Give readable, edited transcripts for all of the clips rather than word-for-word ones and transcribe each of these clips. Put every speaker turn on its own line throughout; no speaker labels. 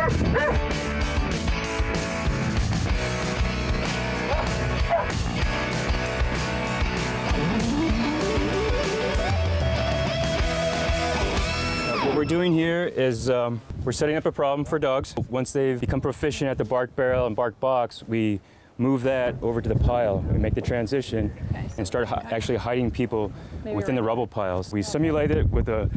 What we're doing here is we're setting up a problem for dogs. Once they've become proficient at the bark barrel and bark box, we move that over to the pile. We make the transition and start actually hiding people within the rubble piles. We simulate it with a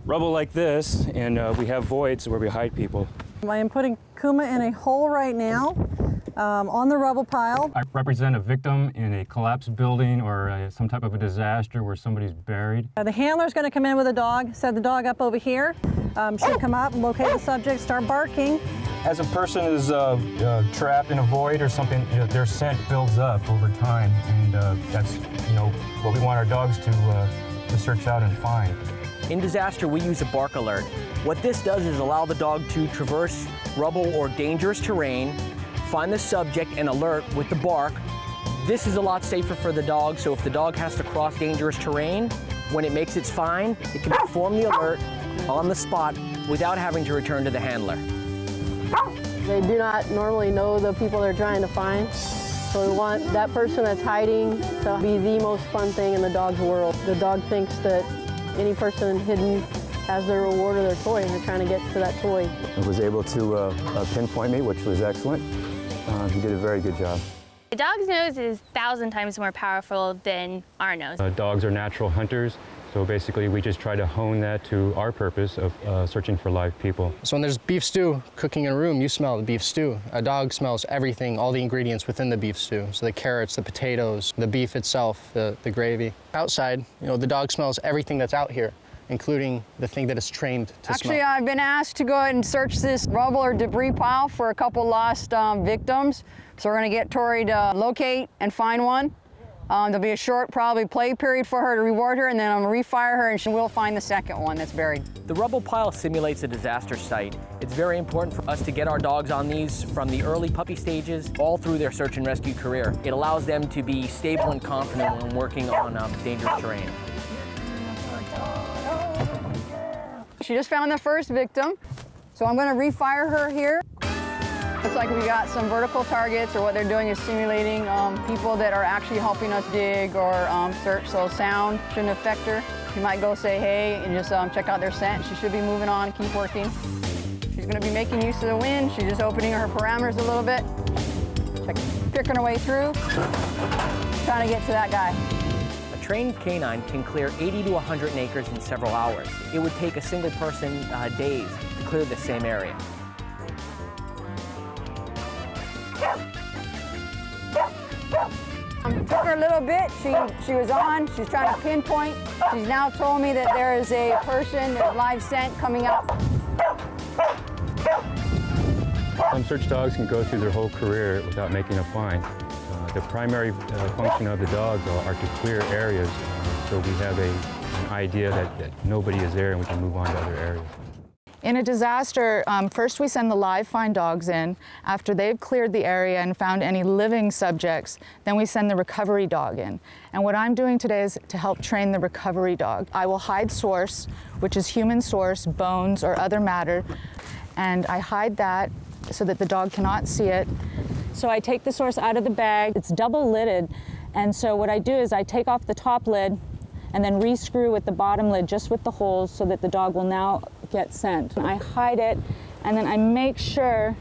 rubble like this, and we have voids where we hide people.
I am putting Kuma in a hole right now on the rubble pile.
I represent a victim in a collapsed building or some type of a disaster where somebody's buried.
The handler's going to come in with a dog, set the dog up over here. Should come up, locate the subject, start barking.
As a person is trapped in a void or something, their scent builds up over time, and that's what we want our dogs to search out and find.
In disaster, we use a bark alert. What this does is allow the dog to traverse rubble or dangerous terrain, find the subject and alert with the bark. This is a lot safer for the dog, so if the dog has to cross dangerous terrain, when it makes its find, it can perform the alert on the spot without having to return to the handler.
They do not normally know the people they're trying to find, so we want that person that's hiding to be the most fun thing in the dog's world. The dog thinks that any person hidden has their reward or their toy, and they're trying to get to that toy.
He was able to pinpoint me, which was excellent. He did a very good job.
The dog's nose is 1,000 times more powerful than our nose.
Dogs are natural hunters, so basically we just try to hone that to our purpose of searching for live people.
So when there's beef stew cooking in a room, you smell the beef stew. A dog smells everything, all the ingredients within the beef stew. So the carrots, the potatoes, the beef itself, the gravy. Outside, the dog smells everything that's out here, including the thing that is trained to smell.
Actually, I've been asked to go ahead and search this rubble or debris pile for a couple lost victims. So we're going to get Tori to locate and find one. There'll be a short, probably play period for her to reward her, and then I'm going to refire her, and she will find the second one that's buried.
The rubble pile simulates a disaster site. It's very important for us to get our dogs on these from the early puppy stages all through their search and rescue career. It allows them to be stable and confident when working on dangerous terrain.
She just found the first victim, so I'm going to refire her here. Looks like we got some vertical targets, or what they're doing is simulating people that are actually helping us dig or search, so sound shouldn't affect her. You might go say hey and just check out their scent. She should be moving on, keep working. She's going to be making use of the wind. She's just opening her parameters a little bit. Picking her way through, trying to get to that guy.
A trained canine can clear 80 to 100 acres in several hours. It would take a single person days to clear the same area.
Took her a little bit. She was on. She's trying to pinpoint. She's now told me that there is a person, there's live scent coming up.
Some search dogs can go through their whole career without making a find. The primary function of the dogs are to clear areas, so we have an idea that nobody is there and we can move on to other areas.
In a disaster, first we send the live find dogs in. After they've cleared the area and found any living subjects, then we send the recovery dog in. And what I'm doing today is to help train the recovery dog. I will hide source, which is human source, bones or other matter, and I hide that so that the dog cannot see it. So I take the source out of the bag. It's double lidded, and so what I do is I take off the top lid and then re-screw with the bottom lid just with the holes so that the dog will now get scent. I hide it, and then I make sure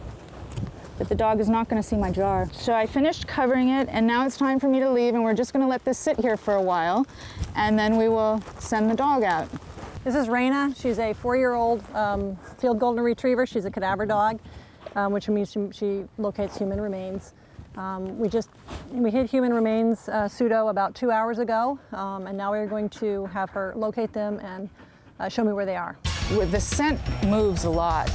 that the dog is not going to see my jar. So I finished covering it, and now it's time for me to leave, and we're just going to let this sit here for a while, and then we will send the dog out.
This is Raina. She's a 4-year-old field golden retriever. She's a cadaver dog, which means she locates human remains. We hid human remains pseudo about 2 hours ago, and now we're going to have her locate them and show me where they are.
The scent moves a lot,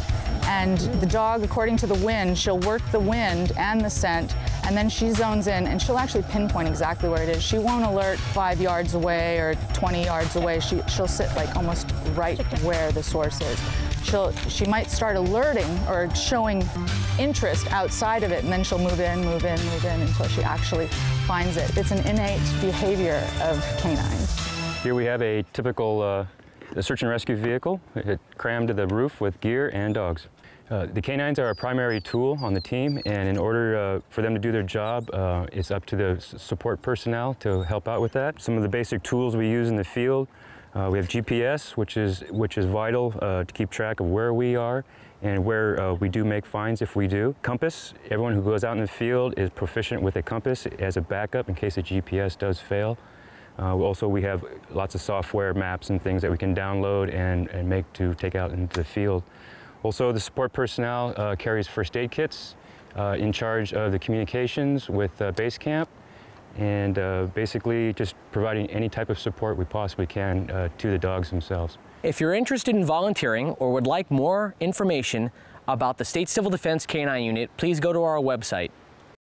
and the dog, according to the wind, she'll work the wind and the scent, and then she zones in, and she'll actually pinpoint exactly where it is. She won't alert 5 yards away or 20 yards away. She'll sit like almost right where the source is. She might start alerting or showing interest outside of it, and then she'll move in until she actually finds it. It's an innate behavior of canines.
Here we have a typical search and rescue vehicle, crammed to the roof with gear and dogs. The canines are our primary tool on the team, and in order for them to do their job, it's up to the support personnel to help out with that. Some of the basic tools we use in the field, we have GPS, which is vital to keep track of where we are and where we do make finds if we do. Compass, everyone who goes out in the field is proficient with a compass as a backup in case the GPS does fail. Also, we have lots of software maps and things that we can download and make to take out into the field. Also, the support personnel carries first aid kits in charge of the communications with base camp, and basically just providing any type of support we possibly can to the dogs themselves.
If you're interested in volunteering or would like more information about the State Civil Defense Canine Unit, please go to our website,